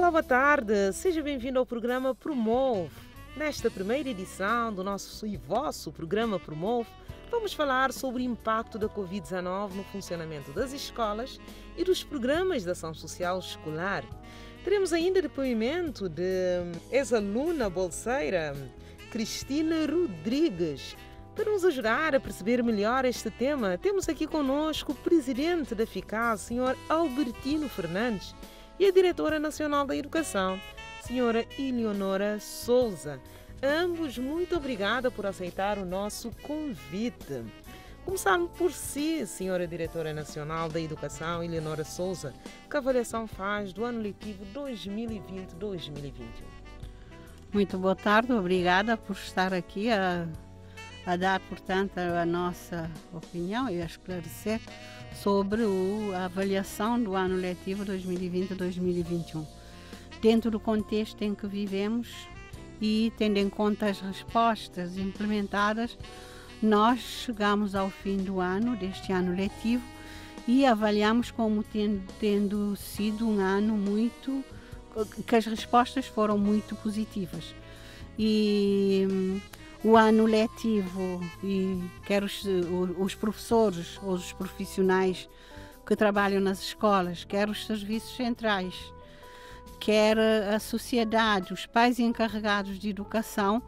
Olá, boa tarde. Seja bem-vindo ao programa Promove. Nesta primeira edição do nosso e vosso programa Promove, vamos falar sobre o impacto da Covid-19 no funcionamento das escolas e dos programas de ação social escolar. Teremos ainda depoimento de ex-aluna bolseira Cristina Rodrigues. Para nos ajudar a perceber melhor este tema, temos aqui conosco o presidente da FICAS, Sr. Albertino Fernandes, e a diretora nacional da Educação, Sra. Eleonora Souza. Ambos, muito obrigada por aceitar o nosso convite. Começando por si, Sra. Diretora Nacional da Educação, Eleonora Souza, que avaliação faz do ano letivo 2020-2021? Muito boa tarde, obrigada por estar aqui a dar, portanto, a nossa opinião e a esclarecer sobre a avaliação do ano letivo 2020-2021. Dentro do contexto em que vivemos e tendo em conta as respostas implementadas, nós chegamos ao fim do ano, deste ano letivo, e avaliamos como tendo sido um ano que as respostas foram muito positivas. E o ano letivo, e quer os professores ou os profissionais que trabalham nas escolas, quer os serviços centrais, quer a sociedade, os pais encarregados de educação,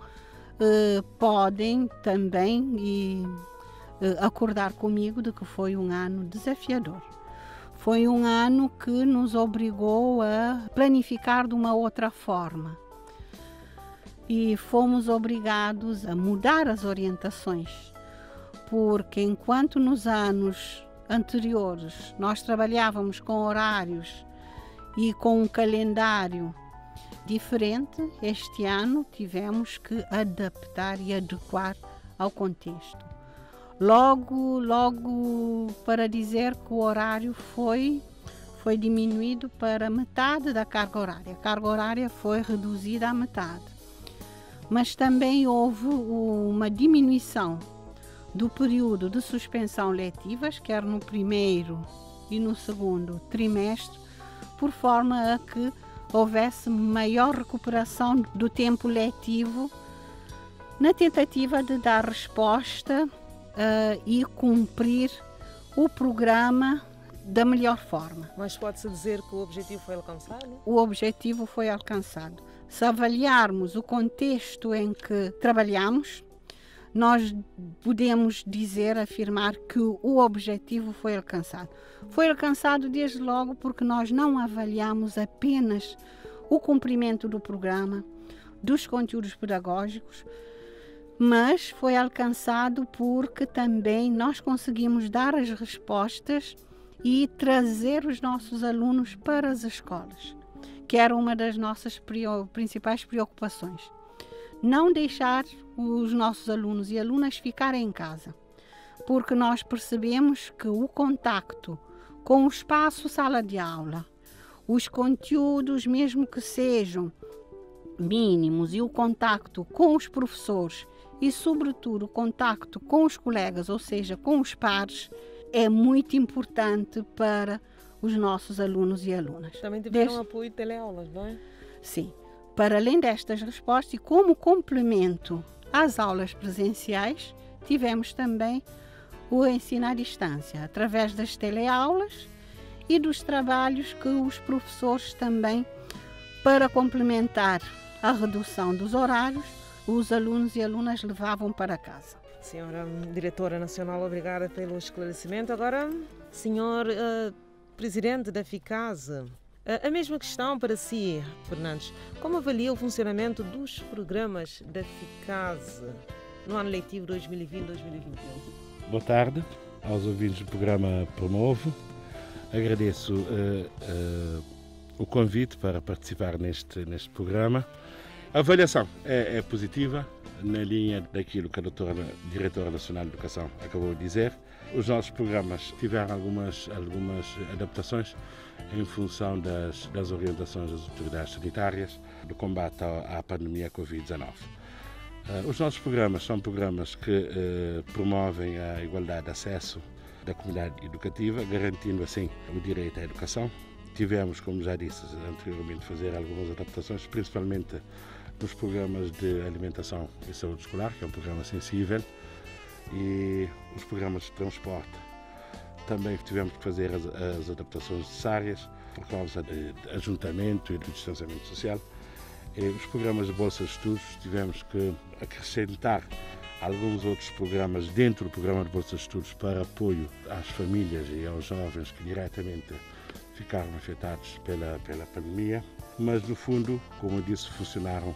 podem também acordar comigo de que foi um ano desafiador. Foi um ano que nos obrigou a planificar de uma outra forma. E fomos obrigados a mudar as orientações, porque enquanto nos anos anteriores nós trabalhávamos com horários e com um calendário diferente, este ano tivemos que adaptar e adequar ao contexto. Logo para dizer que o horário foi diminuído para metade da carga horária. A carga horária foi reduzida à metade. Mas também houve uma diminuição do período de suspensão letivas, quer no primeiro e no segundo trimestre, por forma a que houvesse maior recuperação do tempo letivo na tentativa de dar resposta e cumprir o programa da melhor forma. Mas pode-se dizer que o objetivo foi alcançado? O objetivo foi alcançado. Se avaliarmos o contexto em que trabalhamos, nós podemos afirmar que o objetivo foi alcançado. Foi alcançado desde logo porque nós não avaliamos apenas o cumprimento do programa, dos conteúdos pedagógicos, mas foi alcançado porque também nós conseguimos dar as respostas e trazer os nossos alunos para as escolas, que era uma das nossas principais preocupações. Não deixar os nossos alunos e alunas ficarem em casa, porque nós percebemos que o contacto com o espaço sala de aula, os conteúdos, mesmo que sejam mínimos, e o contacto com os professores e, sobretudo, o contacto com os colegas, ou seja, com os pares, é muito importante para os nossos alunos e alunas. Também tiveram apoio de teleaulas, não é? Sim. Para além destas respostas, e como complemento às aulas presenciais, tivemos também o ensino à distância, através das teleaulas e dos trabalhos que os professores também, para complementar a redução dos horários, os alunos e alunas levavam para casa. Senhora Diretora Nacional, obrigada pelo esclarecimento. Agora, senhor Presidente da FICAS, a mesma questão para si, Fernandes. Como avalia o funcionamento dos programas da FICAS no ano letivo 2020-2021? Boa tarde aos ouvintes do programa Promove. Agradeço o convite para participar neste programa. A avaliação é positiva, na linha daquilo que a doutora Diretora Nacional de Educação acabou de dizer. Os nossos programas tiveram algumas adaptações em função das orientações das autoridades sanitárias do combate à pandemia Covid-19. Os nossos programas são programas que promovem a igualdade de acesso da comunidade educativa, garantindo assim o direito à educação tivemos, como já disse anteriormente, fazer algumas adaptações, principalmente nos programas de alimentação e saúde escolar, que é um programa sensível, e os programas de transporte. Também tivemos que fazer as adaptações necessárias por causa de ajuntamento e do distanciamento social. E os programas de bolsa de estudos tivemos que acrescentar alguns outros programas dentro do programa de bolsa de estudos para apoio às famílias e aos jovens que diretamente ficaram afetados pela pandemia, mas no fundo, como eu disse, funcionaram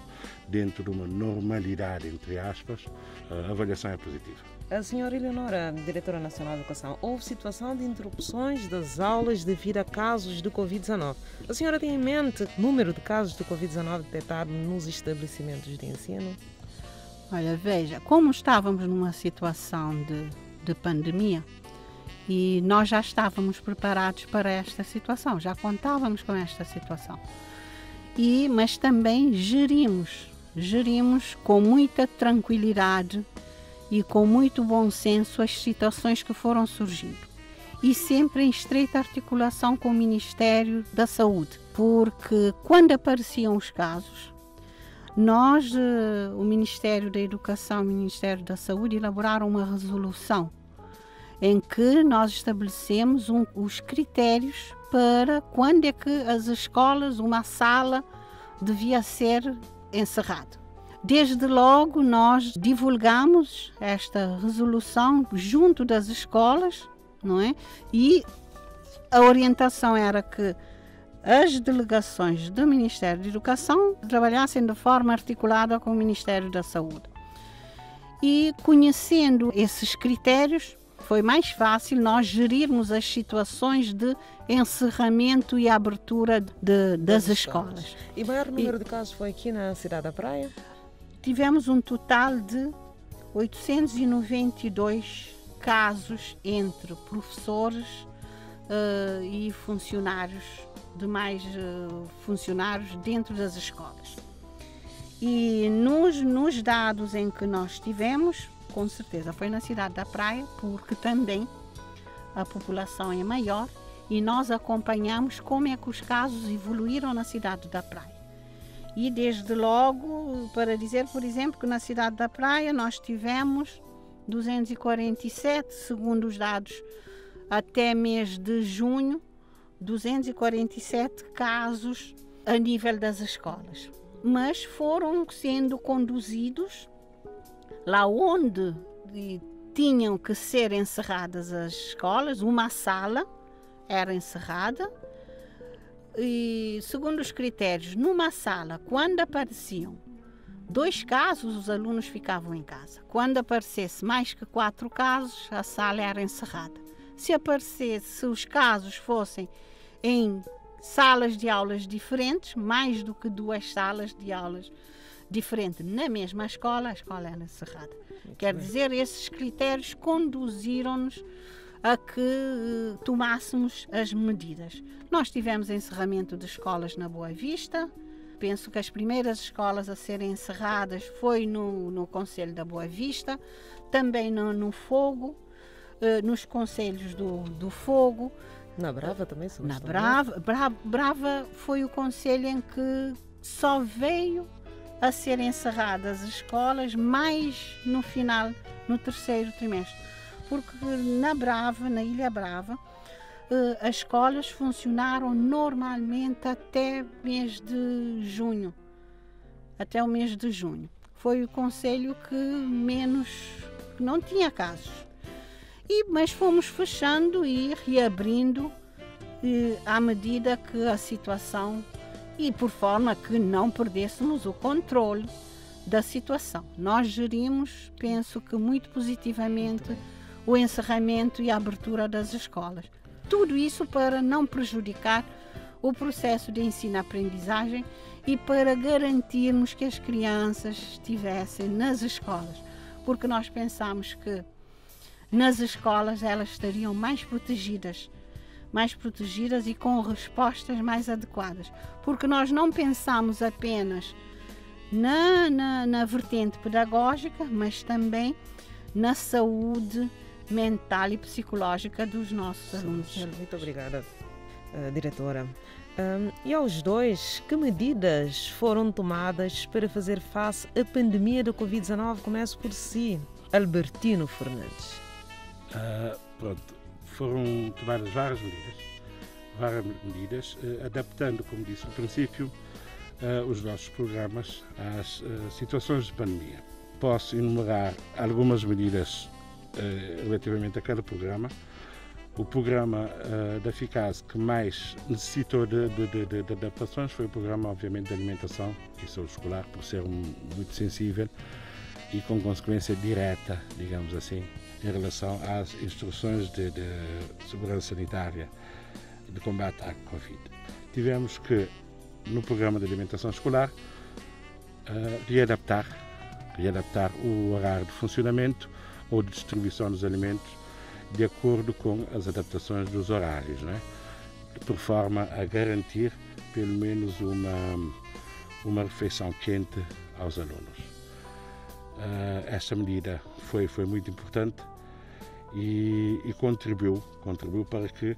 dentro de uma normalidade, entre aspas. A avaliação é positiva. A senhora Eleonora, diretora nacional de educação, houve situação de interrupções das aulas devido a casos de Covid-19. A senhora tem em mente o número de casos de Covid-19 detectados nos estabelecimentos de ensino? Olha, veja, como estávamos numa situação de pandemia e nós já estávamos preparados para esta situação, já contávamos com esta situação, mas também gerimos com muita tranquilidade e com muito bom senso as situações que foram surgindo. E sempre em estreita articulação com o Ministério da Saúde, porque quando apareciam os casos, nós, o Ministério da Educação e o Ministério da Saúde, elaboraram uma resolução em que nós estabelecemos os critérios para quando é que as escolas, uma sala, devia ser encerrada. Desde logo nós divulgamos esta resolução junto das escolas, não é? E a orientação era que as delegações do Ministério da Educação trabalhassem de forma articulada com o Ministério da Saúde. E conhecendo esses critérios, foi mais fácil nós gerirmos as situações de encerramento e abertura das escolas. E o maior número de casos foi aqui na cidade da Praia? Tivemos um total de 892 casos entre professores e funcionários, demais funcionários dentro das escolas. E nos dados em que nós tivemos, com certeza foi na cidade da Praia, porque também a população é maior e nós acompanhamos como é que os casos evoluíram na cidade da Praia. E desde logo, para dizer, por exemplo, que na cidade da Praia nós tivemos 247, segundo os dados até mês de junho, 247 casos a nível das escolas. Mas foram sendo conduzidos lá onde tinham que ser encerradas as escolas, uma sala era encerrada, e segundo os critérios, numa sala, quando apareciam 2 casos, os alunos ficavam em casa. Quando aparecesse mais que 4 casos, a sala era encerrada. Se os casos fossem em salas de aulas diferentes, mais do que 2 salas de aulas diferentes na mesma escola, a escola era encerrada. Quer dizer, esses critérios conduziram-nos a que tomássemos as medidas. Nós tivemos encerramento de escolas na Boa Vista. Penso que as primeiras escolas a serem encerradas foi no Concelho da Boa Vista, também no Fogo, nos concelhos do Fogo. Na Brava também? Na Brava foi o concelho em que só veio a ser encerradas as escolas mais no final, no 3º trimestre. Porque na Ilha Brava, as escolas funcionaram normalmente até o mês de junho. Foi o concelho que não tinha casos. Mas fomos fechando e reabrindo à medida que a situação, e por forma que não perdêssemos o controle da situação. Nós gerimos, penso que muito positivamente, o encerramento e a abertura das escolas. Tudo isso para não prejudicar o processo de ensino-aprendizagem e para garantirmos que as crianças estivessem nas escolas, porque nós pensamos que nas escolas elas estariam mais protegidas e com respostas mais adequadas, porque nós não pensamos apenas na vertente pedagógica, mas também na saúde mental e psicológica dos nossos alunos. Muito obrigada. diretora. E aos dois, que medidas foram tomadas para fazer face à pandemia da Covid-19? Começo por si, Albertino Fernandes. Pronto, foram tomadas várias medidas, adaptando, como disse no princípio, os nossos programas às situações de pandemia. Posso enumerar algumas medidas relativamente a cada programa. O programa da FICAS que mais necessitou de adaptações foi o programa, obviamente, de alimentação e saúde escolar, por ser muito sensível e com consequência direta, digamos assim, em relação às instruções de segurança sanitária de combate à Covid. Tivemos que, no programa de alimentação escolar, readaptar o horário de funcionamento ou de distribuição dos alimentos de acordo com as adaptações dos horários, né? Por forma a garantir pelo menos uma refeição quente aos alunos. Esta medida foi muito importante e contribuiu para que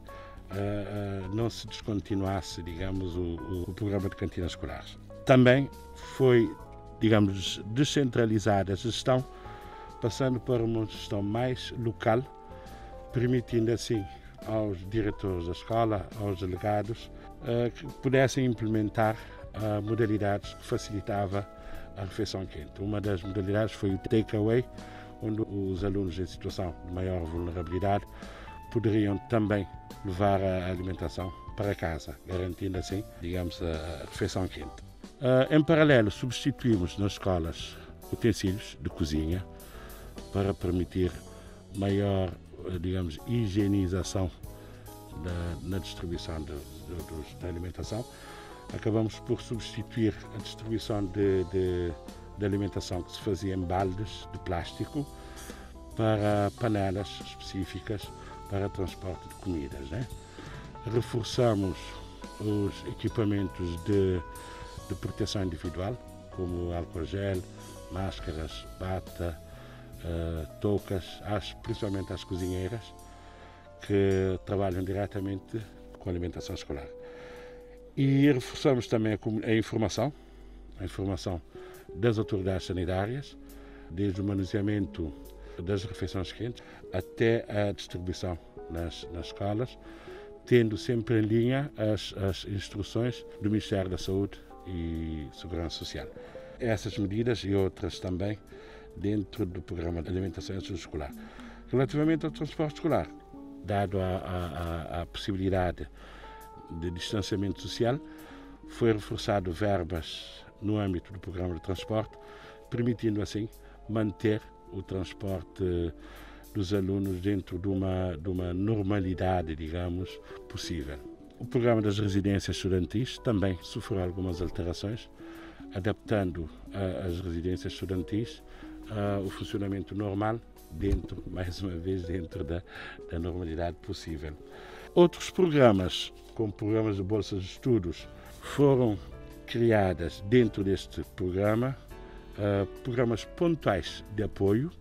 não se descontinuasse, digamos, o programa de cantinas escolares. Também foi, digamos, descentralizada a gestão, passando para uma gestão mais local, permitindo assim aos diretores da escola, aos delegados, que pudessem implementar modalidades que facilitava a refeição quente. Uma das modalidades foi o takeaway, onde os alunos em situação de maior vulnerabilidade poderiam também levar a alimentação para casa, garantindo assim, digamos, a refeição quente. Em paralelo, substituímos nas escolas utensílios de cozinha para permitir maior, digamos, higienização na distribuição da alimentação. Acabamos por substituir a distribuição de alimentação que se fazia em baldes de plástico para panelas específicas para transporte de comidas, né? Reforçamos os equipamentos de proteção individual, como álcool gel, máscaras, bata, toucas, principalmente às cozinheiras que trabalham diretamente com a alimentação escolar. E reforçamos também a informação das autoridades sanitárias, desde o manuseamento das refeições quentes até a distribuição nas escolas, tendo sempre em linha as instruções do Ministério da Saúde e Segurança Social. Essas medidas e outras também dentro do programa de alimentação e saúde escolar. Relativamente ao transporte escolar, dado a possibilidade de distanciamento social, foi reforçado verbas no âmbito do programa de transporte, permitindo assim manter o transporte dos alunos dentro de uma normalidade, digamos, possível. O programa das residências estudantis também sofreu algumas alterações, adaptando as residências estudantis ao funcionamento normal, mais uma vez, dentro da normalidade possível. Outros programas, como programas de bolsas de estudos, foram criadas dentro deste programa, programas pontuais de apoio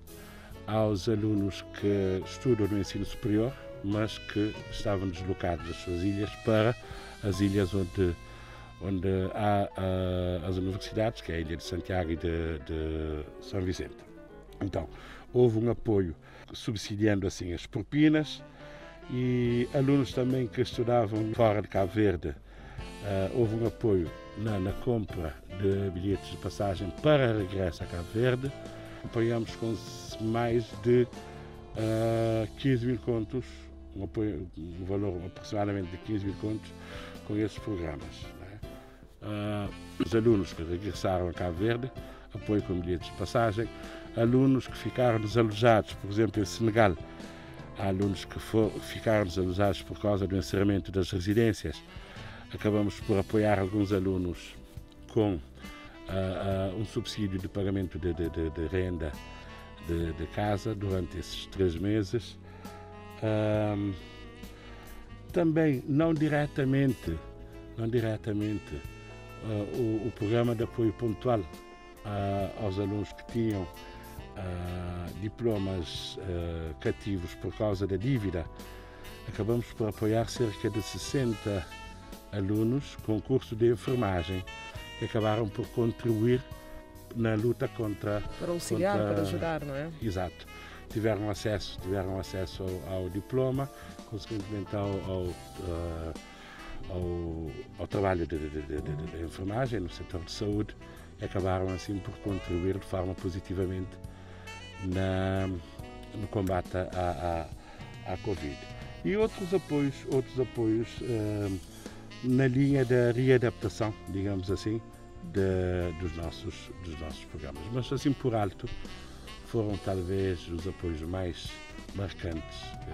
aos alunos que estudam no ensino superior, mas que estavam deslocados das suas ilhas para as ilhas onde há as universidades, que é a Ilha de Santiago e de São Vicente. Então, houve um apoio subsidiando assim as propinas, e alunos também que estudavam fora de Cabo Verde, houve um apoio na compra de bilhetes de passagem para regresso a Cabo Verde. Apoiamos com mais de 15 mil contos, um valor aproximadamente de 15 mil contos com esses programas, né? Os alunos que regressaram a Cabo Verde, apoio com bilhetes de passagem. Alunos que ficaram desalojados, por exemplo, em Senegal, há alunos que ficaram desalojados por causa do encerramento das residências. Acabamos por apoiar alguns alunos com um subsídio de pagamento de renda de casa durante esses 3 meses. Também, não diretamente, o programa de apoio pontual aos alunos que tinham diplomas cativos por causa da dívida acabamos por apoiar cerca de 60 alunos com curso de enfermagem, que acabaram por contribuir na luta contra... Para auxiliar, para ajudar, não é? Exato. Tiveram acesso ao diploma, consequentemente ao trabalho de enfermagem no setor de saúde, e acabaram assim por contribuir de forma positivamente no combate à Covid. E outros apoios na linha da readaptação, digamos assim, dos nossos programas. Mas assim por alto, foram talvez os apoios mais marcantes que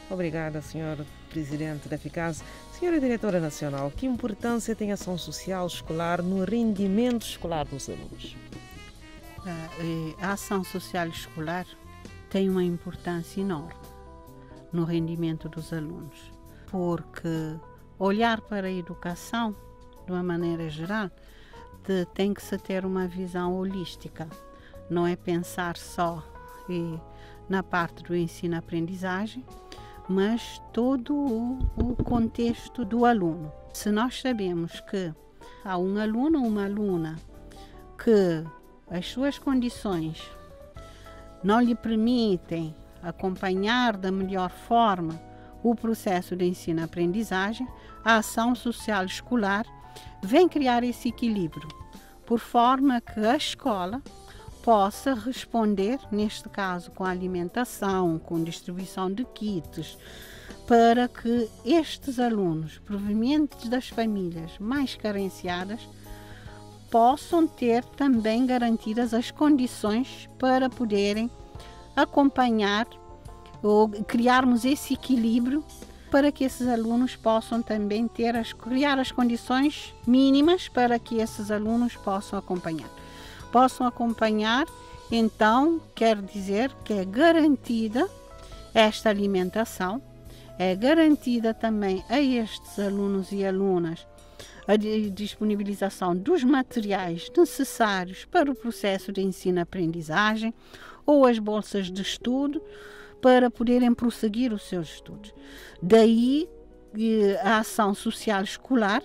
Obrigada, Sr. Presidente da Ficasa. Senhora Diretora Nacional, que importância tem a ação social escolar no rendimento escolar dos alunos? A ação social escolar tem uma importância enorme no rendimento dos alunos, porque olhar para a educação, de uma maneira geral, tem que se ter uma visão holística. Não é pensar só na parte do ensino-aprendizagem, mas todo o contexto do aluno. Se nós sabemos que há um aluno ou uma aluna que as suas condições não lhe permitem acompanhar da melhor forma o processo de ensino-aprendizagem, a ação social escolar vem criar esse equilíbrio, por forma que a escola possa responder, neste caso com a alimentação, com distribuição de kits, para que estes alunos provenientes das famílias mais carenciadas possam ter também garantidas as condições para poderem acompanhar ou criarmos esse equilíbrio para que esses alunos possam também criar as condições mínimas para que esses alunos possam acompanhar. Então, quer dizer que é garantida esta alimentação, é garantida também a estes alunos e alunas a disponibilização dos materiais necessários para o processo de ensino-aprendizagem ou as bolsas de estudo para poderem prosseguir os seus estudos. Daí a ação social escolar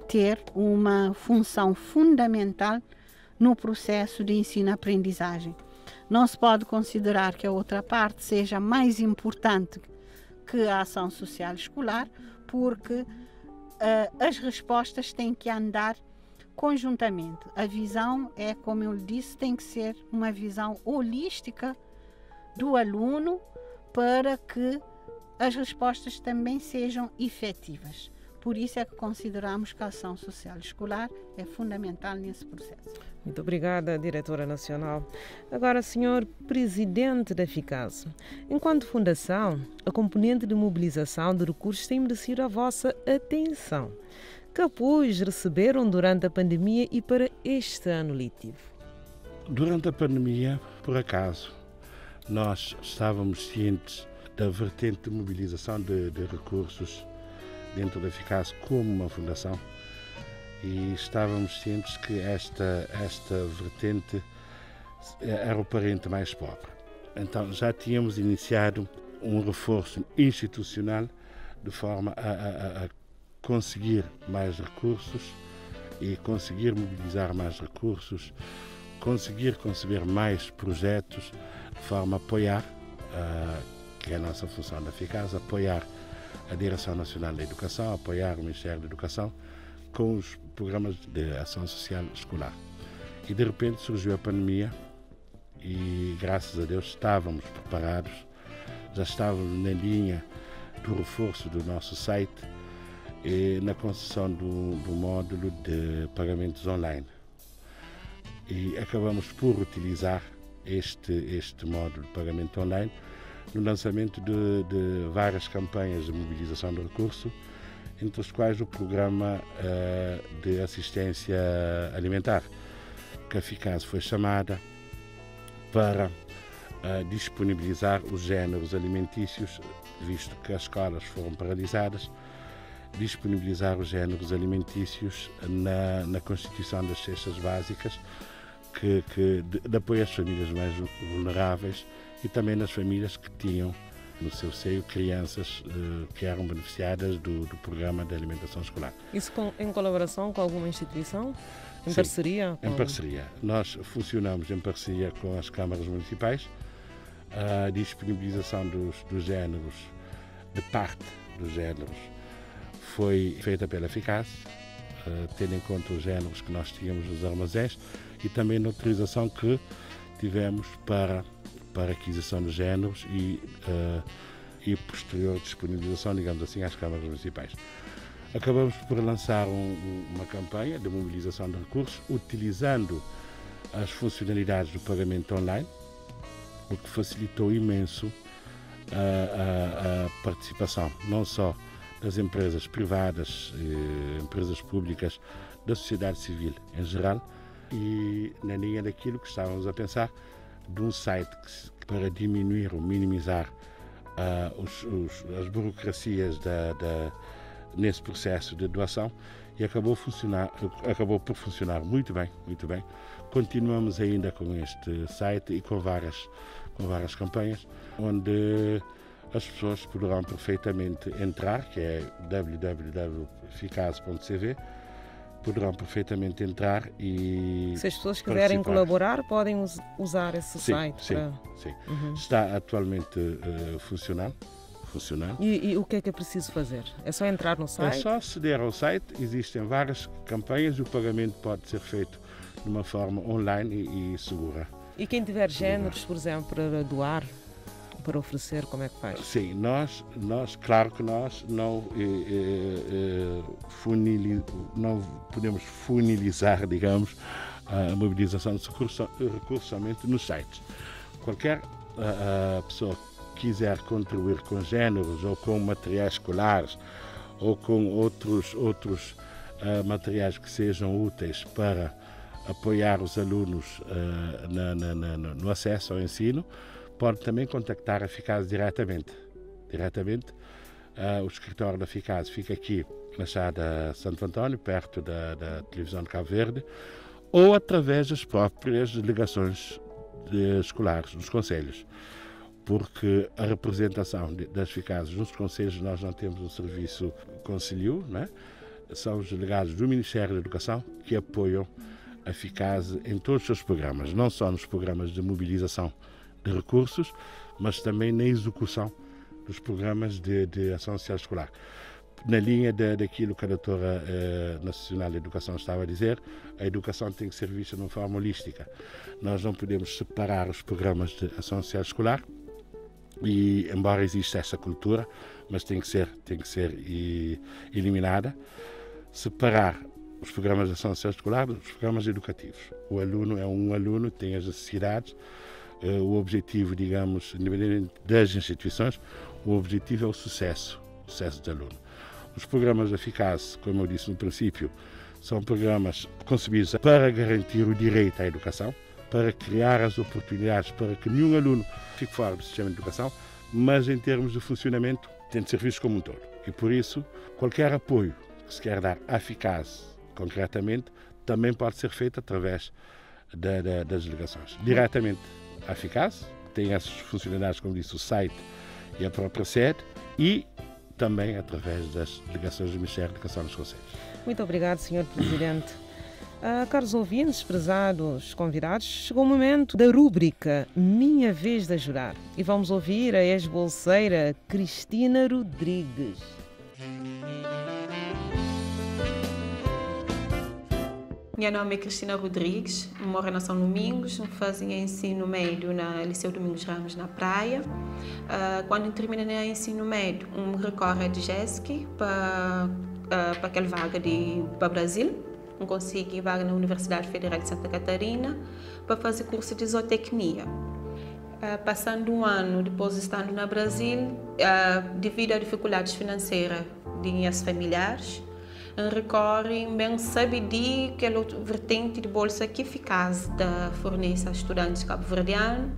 ter uma função fundamental no processo de ensino-aprendizagem. Não se pode considerar que a outra parte seja mais importante que a ação social escolar, porque as respostas têm que andar conjuntamente. A visão como eu disse, tem que ser uma visão holística do aluno para que as respostas também sejam efetivas. Por isso é que consideramos que a ação social escolar é fundamental nesse processo. Muito obrigada, Diretora Nacional. Agora, Sr. Presidente da Ficasa, enquanto fundação, a componente de mobilização de recursos tem merecido a vossa atenção. Que apoios receberam durante a pandemia e para este ano letivo? Durante a pandemia, por acaso, nós estávamos cientes da vertente de mobilização de recursos dentro da Ficasa como uma fundação, e estávamos cientes que esta vertente era o parente mais pobre. Então já tínhamos iniciado um reforço institucional de forma a conseguir mais recursos e conseguir mobilizar mais recursos, conseguir conceber mais projetos de forma a apoiar, que é a nossa função da Ficasa, apoiar a Direção Nacional da Educação, apoiar o Ministério da Educação com os programas de ação social escolar. E de repente surgiu a pandemia e graças a Deus estávamos preparados, já estávamos na linha do reforço do nosso site e na construção do módulo de pagamentos online. E acabamos por utilizar este módulo de pagamento online no lançamento de várias campanhas de mobilização de recursos, entre os quais o programa de assistência alimentar, que a Ficasa foi chamada para disponibilizar os géneros alimentícios, visto que as escolas foram paralisadas, disponibilizar os géneros alimentícios na constituição das cestas básicas, de apoio às famílias mais vulneráveis e também nas famílias que tinham no seu seio crianças que eram beneficiadas do programa de alimentação escolar. Isso em colaboração com alguma instituição? Em Sim, parceria? Em parceria. Nós funcionamos em parceria com as câmaras municipais. A disponibilização dos géneros, de parte dos géneros, foi feita pela Eficaz, tendo em conta os géneros que nós tínhamos nos armazéns e também na autorização que tivemos para aquisição de géneros e posterior disponibilização, digamos assim, às câmaras municipais. Acabamos por lançar uma campanha de mobilização de recursos utilizando as funcionalidades do pagamento online, o que facilitou imenso a participação não só das empresas privadas, empresas públicas, da sociedade civil em geral, e na linha daquilo que estávamos a pensar de um site para diminuir ou minimizar as burocracias nesse processo de doação, e acabou por funcionar muito bem, muito bem. Continuamos ainda com este site e com várias campanhas, onde as pessoas poderão perfeitamente entrar, que é www.eficaz.cv, poderão perfeitamente entrar e se as pessoas quiserem colaborar, podem usar esse site. Sim. Uhum. Está atualmente funcionando. E o que é preciso fazer? É só entrar no site? É só aceder ao site, existem várias campanhas e o pagamento pode ser feito de uma forma online e segura. E quem tiver géneros, por exemplo, para doar, para oferecer, como é que faz? Sim, nós claro que nós não podemos funilizar, digamos, a mobilização de recursos somente nos sites. Qualquer pessoa que quiser contribuir com géneros ou com materiais escolares ou com outros materiais que sejam úteis para apoiar os alunos no acesso ao ensino, pode também contactar a Eficaz diretamente. O escritório da Eficaz fica aqui na Chada Santo António, perto da televisão de Cabo Verde, ou através das próprias delegações escolares, dos conselhos. Porque a representação das Eficazes nos conselhos, nós não temos um serviço conselho, né? São os delegados do Ministério da Educação que apoiam a Eficaz em todos os seus programas, não só nos programas de mobilização de recursos, mas também na execução dos programas de ação social escolar. Na linha daquilo que a doutora nacional de educação estava a dizer, a educação tem que ser vista de uma forma holística. Nós não podemos separar os programas de ação social escolar, e embora exista essa cultura, mas tem que ser eliminada, separar os programas de ação social escolar dos programas educativos. O aluno é um aluno, tem as necessidades, o objetivo, digamos, independente das instituições, o objetivo é o sucesso do aluno. Os programas eficazes, como eu disse no princípio, são programas concebidos para garantir o direito à educação, para criar as oportunidades para que nenhum aluno fique fora do sistema de educação, mas em termos de funcionamento tem de ser visto como um todo. E por isso, qualquer apoio que se quer dar à Eficaz, concretamente, também pode ser feito através das delegações. Diretamente à Eficaz, tem essas funcionalidades, como disse, o site e a própria sede, e também através das delegações do Ministério da Educação nos conselhos. Muito obrigado, Sr. Presidente. Caros ouvintes, prezados convidados, chegou o momento da rúbrica Minha Vez de Ajudar e vamos ouvir a ex-bolseira Cristina Rodrigues. Meu nome é Cristina Rodrigues, moro na São Domingos, fazia ensino médio na Liceu Domingos Ramos, na Praia. Quando terminei o ensino médio, me recorre de JESC para aquela vaga para o Brasil. Consegui vaga na Universidade Federal de Santa Catarina para fazer curso de zootecnia. Passando um ano depois de estando no Brasil, devido a dificuldades financeiras de minhas familiares, recorre bem sabe de aquela vertente de bolsa que Eficaz fornece a estudantes cabo-verdianos,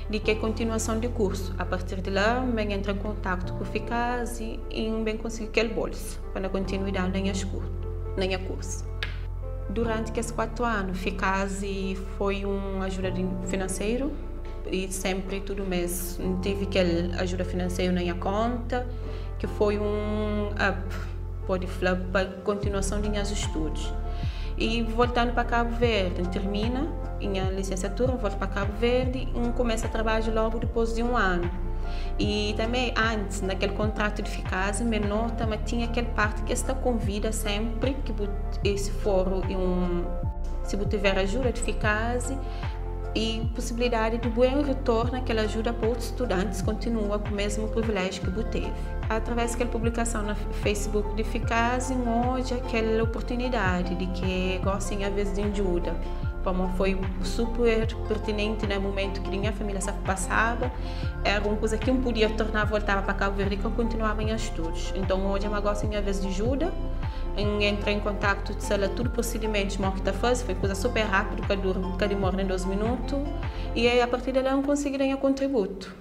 de que é continuação de curso. A partir de lá, bem entra em contato com Eficaz e bem conseguir aquele bolsa para continuidade na minha curso. Durante esses 4 anos, Eficaz foi uma ajuda financeira e sempre, todo mês, tive aquela ajuda financeira na minha conta, que foi um up, pode falar, para a continuação de meus estudos. E voltando para Cabo Verde, termina minha licenciatura, volto para Cabo Verde e começo a trabalhar logo depois de um ano. E também antes, naquele contrato de eficácia, menor, também tinha aquela parte que está convida sempre que se for se tiver ajuda de eficácia e possibilidade de bom retorno, aquela ajuda para outros estudantes continua com o mesmo privilégio que teve. Através daquela publicação no Facebook de eficácia, hoje aquela oportunidade de que gostem a vez de ajuda. Como foi super pertinente no momento que minha família se passava, era uma coisa que eu podia tornar, voltava para Cabo Verde e que eu continuava em estudos. Então hoje eu gosto de vez de ajuda, entrei em contato, tudo procedimentos que está fazendo, foi coisa super rápida, que demora em 2 minutos, e aí a partir daí eu consegui ganhar contributo.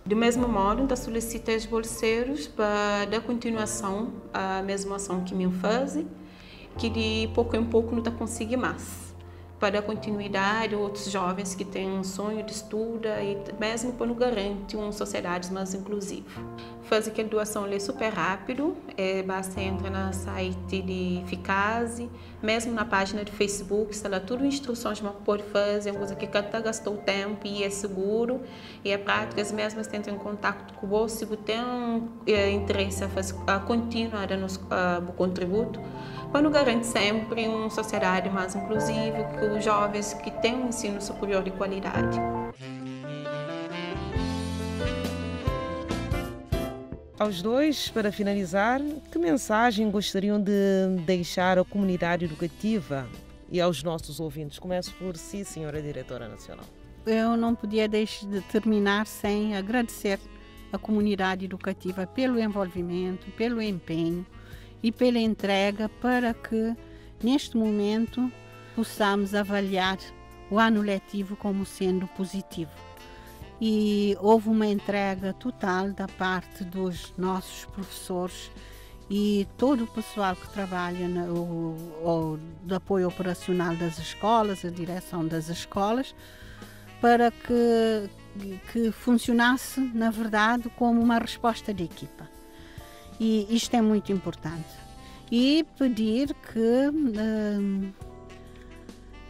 Do mesmo modo, eu solicitei os bolseiros para dar continuação à mesma ação que me fazem, que de pouco em pouco não está conseguindo mais. Para dar continuidade a outros jovens que têm um sonho de estudo e mesmo para não garantir uma sociedade mais inclusiva. Fazer aquela doação ali super rápido, basta entrar no site de Eficácia, mesmo na página de Facebook, está lá tudo instruções que pode fazer, coisa que cada gastou tempo e é seguro e é prático, as mesmas tentam em contato com você, se você tem interesse a continuar a nosso contributo, para não garantir sempre uma sociedade mais inclusiva, com os jovens que têm um ensino superior de qualidade. Aos dois, para finalizar, que mensagem gostariam de deixar à comunidade educativa e aos nossos ouvintes? Começo por si, senhora Diretora Nacional. Eu não podia deixar de terminar sem agradecer à comunidade educativa pelo envolvimento, pelo empenho e pela entrega para que, neste momento, possamos avaliar o ano letivo como sendo positivo. E houve uma entrega total da parte dos nossos professores e todo o pessoal que trabalha no apoio operacional das escolas, a direção das escolas, para que funcionasse, na verdade, como uma resposta de equipa. E isto é muito importante. E pedir que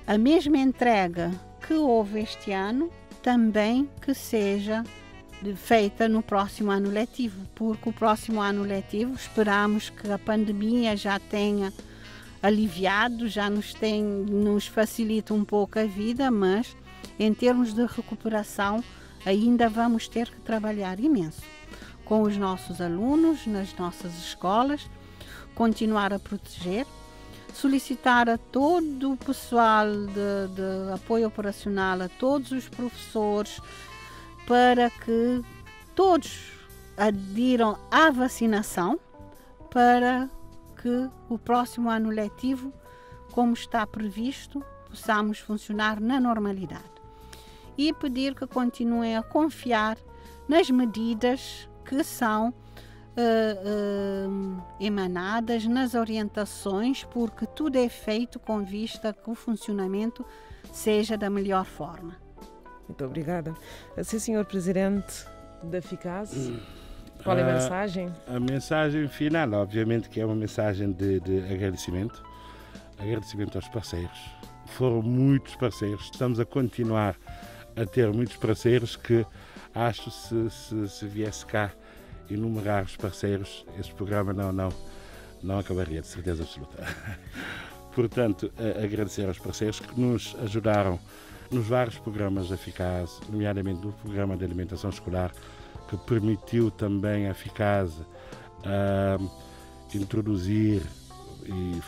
a mesma entrega que houve este ano também que seja feita no próximo ano letivo, porque o próximo ano letivo esperamos que a pandemia já tenha aliviado, já nos facilita um pouco a vida, mas em termos de recuperação ainda vamos ter que trabalhar imenso com os nossos alunos nas nossas escolas, continuar a proteger, solicitar a todo o pessoal de apoio operacional, a todos os professores, para que todos adiram à vacinação, para que o próximo ano letivo, como está previsto, possamos funcionar na normalidade. E pedir que continuem a confiar nas medidas que são emanadas, nas orientações, porque tudo é feito com vista que o funcionamento seja da melhor forma. Muito obrigada. Sim, senhor Presidente da Eficácia, qual é a mensagem? A mensagem final, obviamente, que é uma mensagem de agradecimento. Agradecimento aos parceiros. Foram muitos parceiros, estamos a continuar a ter muitos parceiros que acho se viesse cá enumerar os parceiros, este programa não acabaria, de certeza absoluta. Portanto, agradecer aos parceiros que nos ajudaram nos vários programas eficazes, nomeadamente no programa de alimentação escolar, que permitiu também a Eficácia introduzir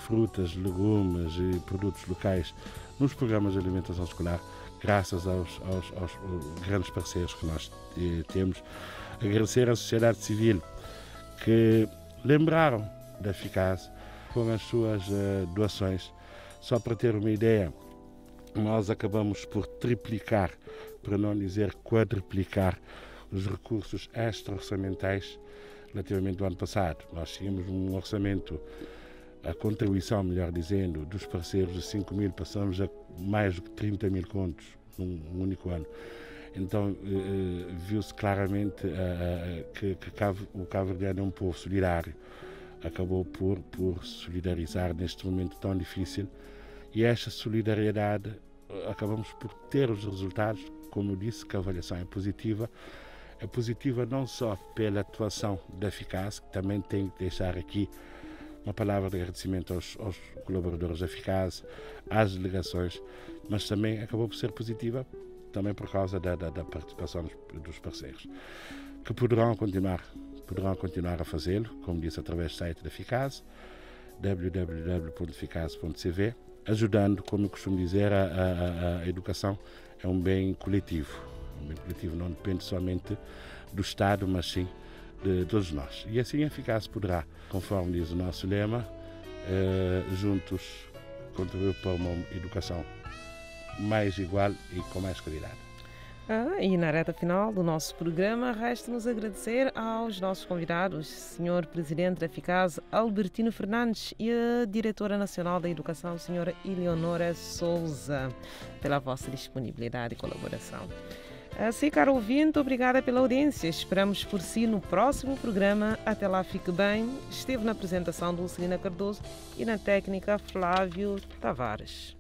frutas, legumes e produtos locais nos programas de alimentação escolar, graças aos grandes parceiros que nós temos. Agradecer à sociedade civil que lembraram da Eficácia com as suas doações. Só para ter uma ideia, nós acabamos por triplicar, para não dizer quadruplicar, os recursos extra-orçamentais relativamente ao ano passado. Nós tínhamos um orçamento, a contribuição, melhor dizendo, dos parceiros de 5 mil, passamos a mais de 30 mil contos num único ano. Então viu-se claramente que o cabo-verdiano é um povo solidário, acabou por solidarizar neste momento tão difícil, e esta solidariedade acabamos por ter os resultados. Como eu disse, que a avaliação é positiva não só pela atuação da Eficaz, que também tenho que deixar aqui uma palavra de agradecimento aos colaboradores da Eficaz, às delegações, mas também acabou por ser positiva também por causa da participação dos parceiros, que poderão continuar a fazê-lo, como disse, através do site da Eficaz, www.eficaz.cv, ajudando, como eu costumo dizer, a educação é um bem coletivo. Um bem coletivo não depende somente do Estado, mas sim de todos nós. E assim a Eficaz poderá, conforme diz o nosso lema, juntos contribuir para uma educação mais igual e com mais qualidade. E na reta final do nosso programa, resta-nos agradecer aos nossos convidados, Sr. Presidente da Eficaz, Albertino Fernandes, e a Diretora Nacional da Educação, Sra. Eleonora Souza, pela vossa disponibilidade e colaboração. Assim, caro ouvinte, obrigada pela audiência. Esperamos por si no próximo programa. Até lá, fique bem. Esteve na apresentação Dulcelina Cardoso e na técnica Flávio Tavares.